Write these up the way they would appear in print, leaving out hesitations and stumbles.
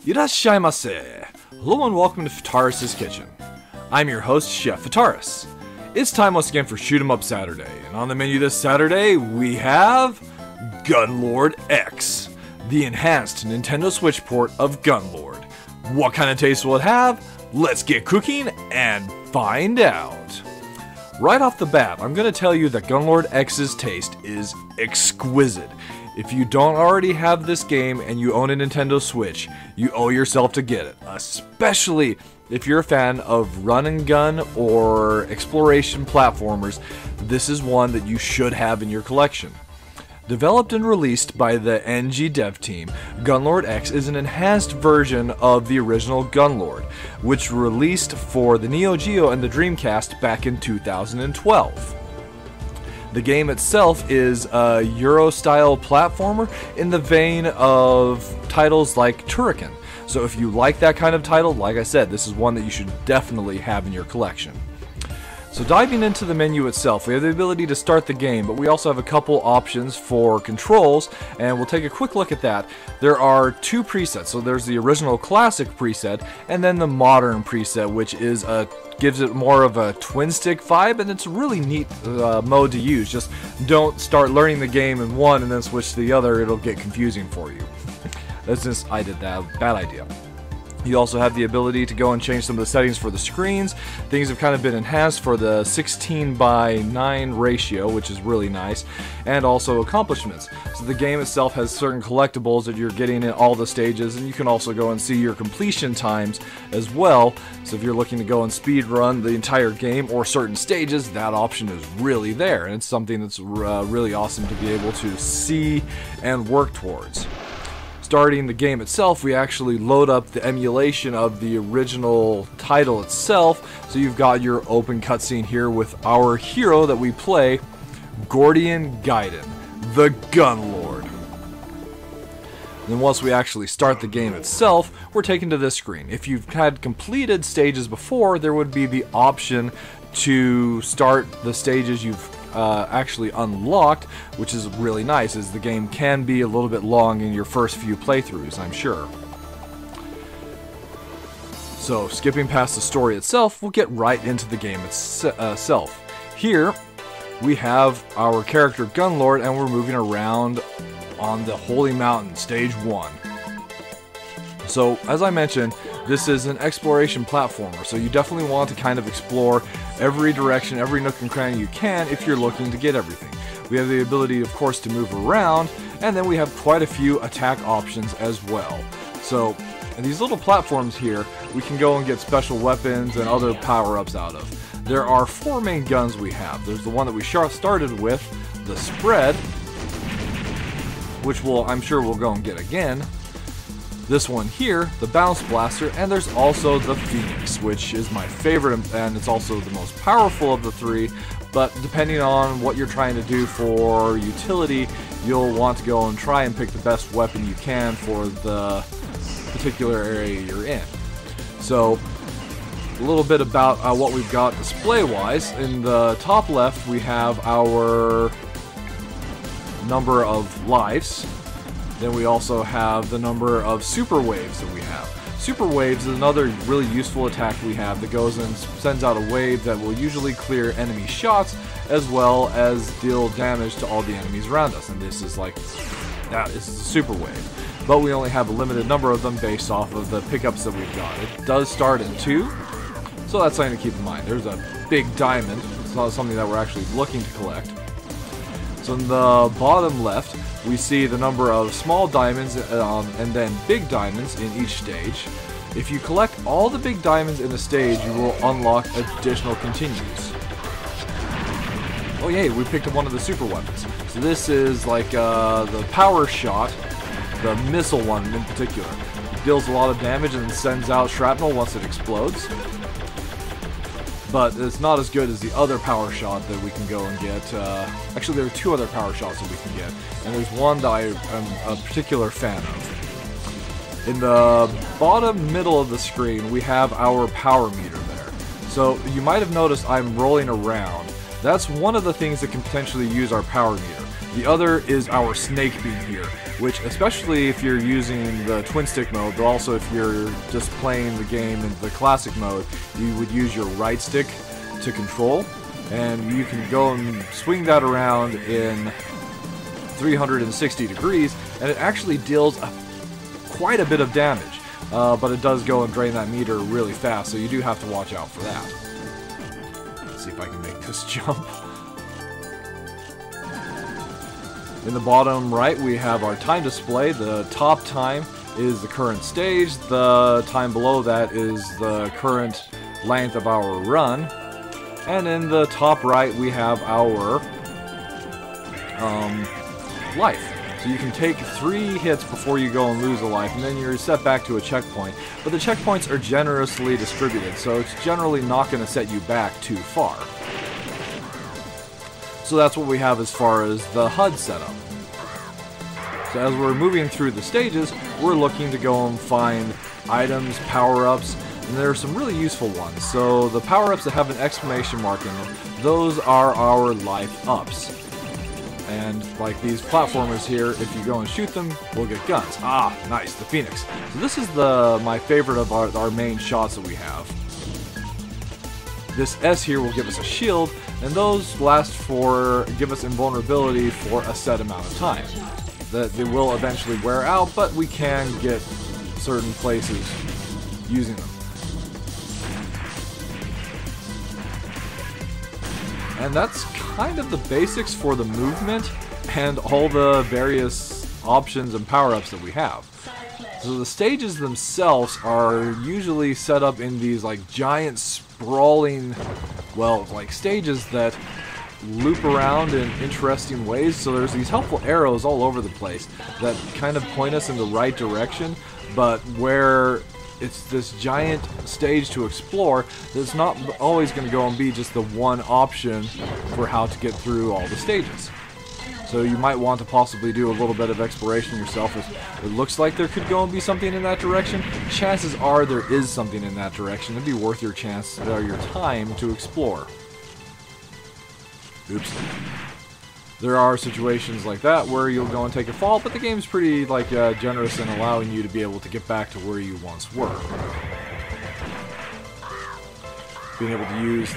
Irashaimase! Hello and welcome to Fitaurus Kitchen. I'm your host, Chef Fitaurus. It's time once again for Shoot 'em Up Saturday, and on the menu this Saturday we have Gunlord X, the enhanced Nintendo Switch port of Gunlord. What kind of taste will it have? Let's get cooking and find out. Right off the bat, I'm going to tell you that Gunlord X's taste is exquisite. If you don't already have this game and you own a Nintendo Switch, you owe yourself to get it, especially if you're a fan of run and gun or exploration platformers. This is one that you should have in your collection. Developed and released by the NG dev team, Gunlord X is an enhanced version of the original Gunlord, which released for the Neo Geo and the Dreamcast back in 2012. The game itself is a Euro-style platformer in the vein of titles like Turrican. So if you like that kind of title, like I said, this is one that you should definitely have in your collection. So diving into the menu itself, we have the ability to start the game, but we also have a couple options for controls, and we'll take a quick look at that. There are two presets, so there's the original classic preset, and then the modern preset, which is gives it more of a twin stick vibe, and it's a really neat mode to use. Just don't start learning the game in one and then switch to the other, it'll get confusing for you. That's just, I did that, bad idea. You also have the ability to go and change some of the settings for the screens. Things have kind of been enhanced for the 16:9 ratio, which is really nice, and also accomplishments. So the game itself has certain collectibles that you're getting in all the stages, and you can also go and see your completion times as well. So if you're looking to go and speed run the entire game or certain stages, that option is really there, and it's something that's really awesome to be able to see and work towards. Starting the game itself, we actually load up the emulation of the original title itself. So you've got your open cutscene here with our hero that we play, Gordian Gaiden, the Gunlord. Then once we actually start the game itself, we're taken to this screen. If you've had completed stages before, there would be the option to start the stages you've actually unlocked, which is really nice, as the game can be a little bit long in your first few playthroughs, I'm sure. So skipping past the story itself, we'll get right into the game itself. Here we have our character Gunlord, and we're moving around on the Holy Mountain, stage 1. So as I mentioned, this is an exploration platformer, so you definitely want to kind of explore every direction, every nook and cranny you can if you're looking to get everything. We have the ability, of course, to move around, and then we have quite a few attack options as well. So in these little platforms here, we can go and get special weapons and other power-ups out of. There are 4 main guns we have. There's the one that we started with, the Spread, which I'm sure we'll go and get again. This one here, the Bounce Blaster, and there's also the Phoenix, which is my favorite, and it's also the most powerful of the 3, but depending on what you're trying to do for utility, you'll want to go and try and pick the best weapon you can for the particular area you're in. So, a little bit about what we've got display-wise. In the top left, we have our number of lives. Then we also have the number of super waves that we have. Super waves is another really useful attack we have that goes and sends out a wave that will usually clear enemy shots as well as deal damage to all the enemies around us. And this is like, this is a super wave. But we only have a limited number of them based off of the pickups that we've got. It does start in 2, so that's something to keep in mind. There's a big diamond. It's not something that we're actually looking to collect. So in the bottom left, we see the number of small diamonds and then big diamonds in each stage. If you collect all the big diamonds in a stage, you will unlock additional continues. Oh yay, we picked up one of the super weapons. So this is like the power shot, the missile one in particular. It deals a lot of damage and sends out shrapnel once it explodes. But it's not as good as the other power shot that we can go and get. Actually, there are 2 other power shots that we can get, and there's one that I am a particular fan of. In the bottom middle of the screen, we have our power meter there. So you might have noticed I'm rolling around. That's one of the things that can potentially use our power meter. The other is our snake beam here. which, especially if you're using the twin stick mode, but also if you're just playing the game in the classic mode, you would use your right stick to control, and you can go and swing that around in 360 degrees, and it actually deals quite a bit of damage, but it does go and drain that meter really fast, so you do have to watch out for that. Let's see if I can make this jump. In the bottom right, we have our time display. The top time is the current stage. The time below that is the current length of our run. And in the top right, we have our life. So you can take 3 hits before you go and lose a life, and then you're set back to a checkpoint. But the checkpoints are generously distributed, so it's generally not going to set you back too far. So that's what we have as far as the HUD setup. So as we're moving through the stages, we're looking to go and find items, power-ups, and there are some really useful ones. So the power-ups that have an exclamation mark in them, those are our life-ups. And like these platformers here, if you go and shoot them, we'll get guns. Ah, nice, the Phoenix. So this is my favorite of our main shots that we have. This S here will give us a shield, and those give us invulnerability for a set amount of time. They will eventually wear out, but we can get certain places using them. And that's kind of the basics for the movement and all the various options and power-ups that we have. So the stages themselves are usually set up in these like giant sprawling, well, like stages that loop around in interesting ways. So there's these helpful arrows all over the place that kind of point us in the right direction, but where it's this giant stage to explore, there's not always going to go and be just the one option for how to get through all the stages. So you might want to possibly do a little bit of exploration yourself. If it looks like there could go and be something in that direction, chances are there is something in that direction. It'd be worth your your time to explore. Oops. There are situations like that where you'll go and take a fall, but the game's pretty generous in allowing you to be able to get back to where you once were. Being able to use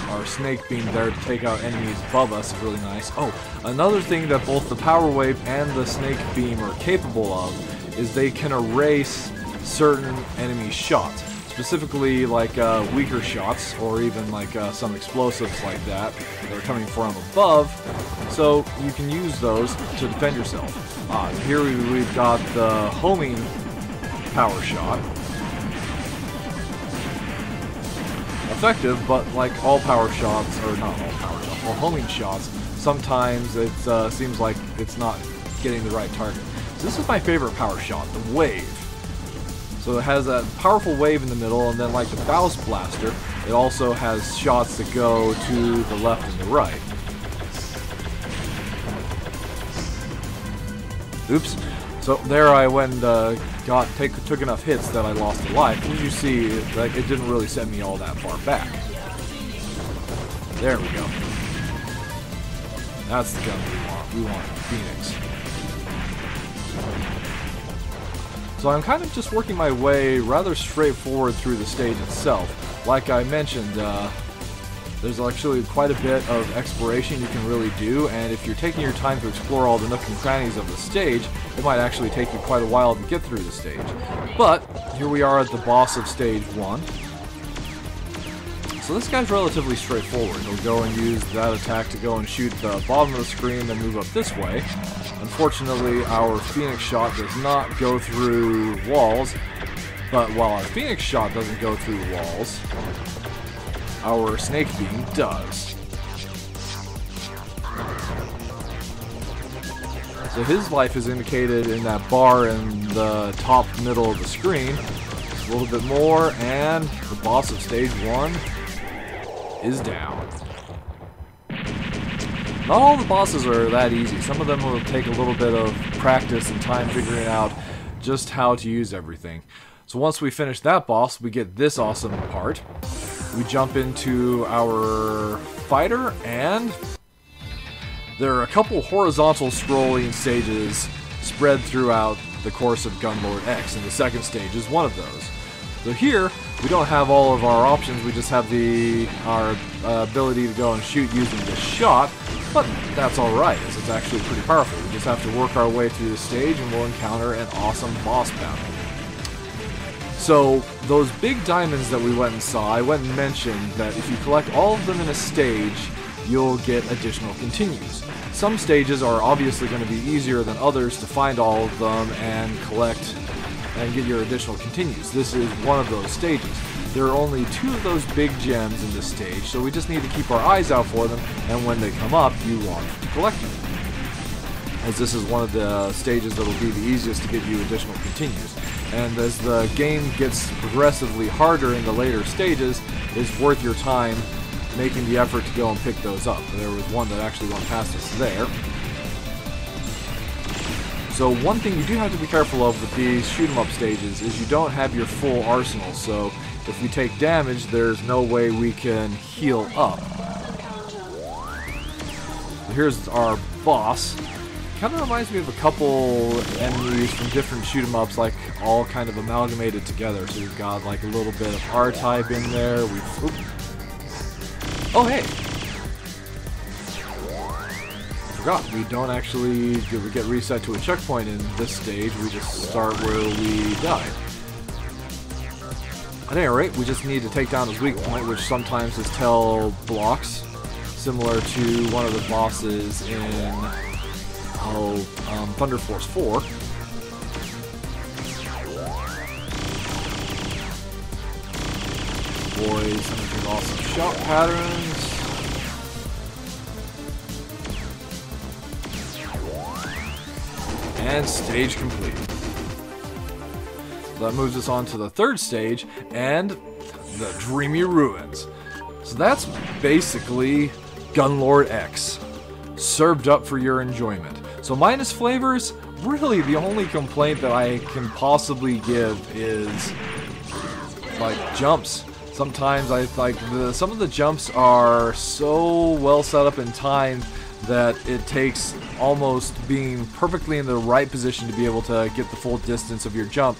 our snake beam there to take out enemies above us is really nice. Oh, another thing that both the power wave and the snake beam are capable of is they can erase certain enemy shots. Specifically like weaker shots, or even like some explosives like that are coming from above, so you can use those to defend yourself. Here we've got the homing power shot. Effective, but like all power shots, or not all power shots, all homing shots, sometimes it seems like it's not getting the right target. So this is my favorite power shot, the wave. So it has that powerful wave in the middle, and then like the Faust Blaster, it also has shots that go to the left and the right. Oops. So there I went and took enough hits that I lost a life. As you see, it didn't really set me all that far back. There we go. That's the gun we want. We want the Phoenix. So I'm kind of just working my way rather straightforward through the stage itself. Like I mentioned, there's actually quite a bit of exploration you can really do, and if you're taking your time to explore all the nooks and crannies of the stage, it might actually take you quite a while to get through the stage. But here we are at the boss of stage 1. So this guy's relatively straightforward. He'll go and use that attack to go and shoot the bottom of the screen, then move up this way. Unfortunately, our Phoenix shot does not go through walls, but while our Phoenix shot doesn't go through walls, our snake beam does. So his life is indicated in that bar in the top middle of the screen. Just a little bit more, and the boss of stage 1 is down. Not all the bosses are that easy. Some of them will take a little bit of practice and time figuring out just how to use everything. So once we finish that boss, we get this awesome part. We jump into our fighter, and There are a couple horizontal scrolling stages spread throughout the course of Gunlord X, and the second stage is one of those. So here, we don't have all of our options, we just have our ability to go and shoot using the shot, but that's alright, as it's actually pretty powerful. We just have to work our way through the stage and we'll encounter an awesome boss battle. So, those big diamonds that we went and saw, I went and mentioned that if you collect all of them in a stage, you'll get additional continues. Some stages are obviously going to be easier than others to find all of them and collect and get your additional continues. This is one of those stages. There are only 2 of those big gems in this stage, so we just need to keep our eyes out for them, and when they come up, you want to collect them. As this is one of the stages that will be the easiest to get you additional continues. And as the game gets progressively harder in the later stages, it's worth your time making the effort to go and pick those up. There was one that actually went past us there. So one thing you do have to be careful of with these shoot-'em-up stages is you don't have your full arsenal, so if we take damage, there's no way we can heal up. Here's our boss. Kind of reminds me of a couple enemies from different shoot-'em-ups, like all kind of amalgamated together. So we've got like a little bit of R-type in there. Oh hey! Forgot, we don't actually get reset to a checkpoint in this stage, we just start where we died. At any rate, we just need to take down his weak point, which sometimes is tail blocks, similar to one of the bosses in Thunder Force 4. Boys, some of these awesome shot patterns. And stage complete. That moves us on to the third stage, and the Dreamy Ruins. So that's basically Gunlord X, served up for your enjoyment. So minus flavors, really the only complaint that I can possibly give is like jumps. Sometimes some of the jumps are so well set up in time that it takes almost being perfectly in the right position to be able to get the full distance of your jump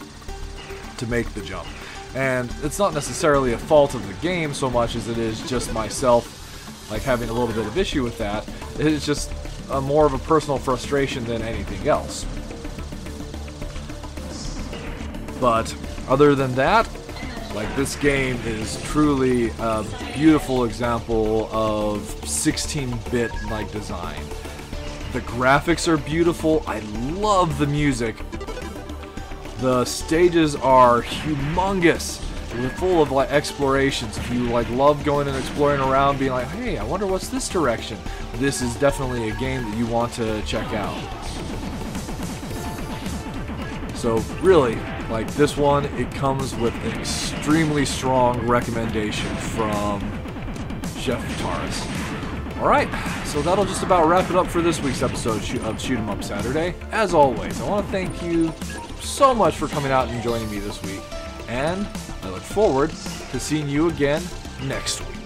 to make the jump. And it's not necessarily a fault of the game so much as it is just myself like having a little bit of issue with that. It's just more of a personal frustration than anything else. But other than that, like, this game is truly a beautiful example of 16-bit like design. The graphics are beautiful. I love the music. The stages are humongous. They're full of like explorations. If you like love going and exploring around, being like, hey, I wonder what's this direction. This is definitely a game that you want to check out. So really, like this one, it comes with an extremely strong recommendation from Chef Fitaurus. Alright, so that'll just about wrap it up for this week's episode of Shoot 'em Up Saturday. As always, I want to thank you so much for coming out and joining me this week, and I look forward to seeing you again next week.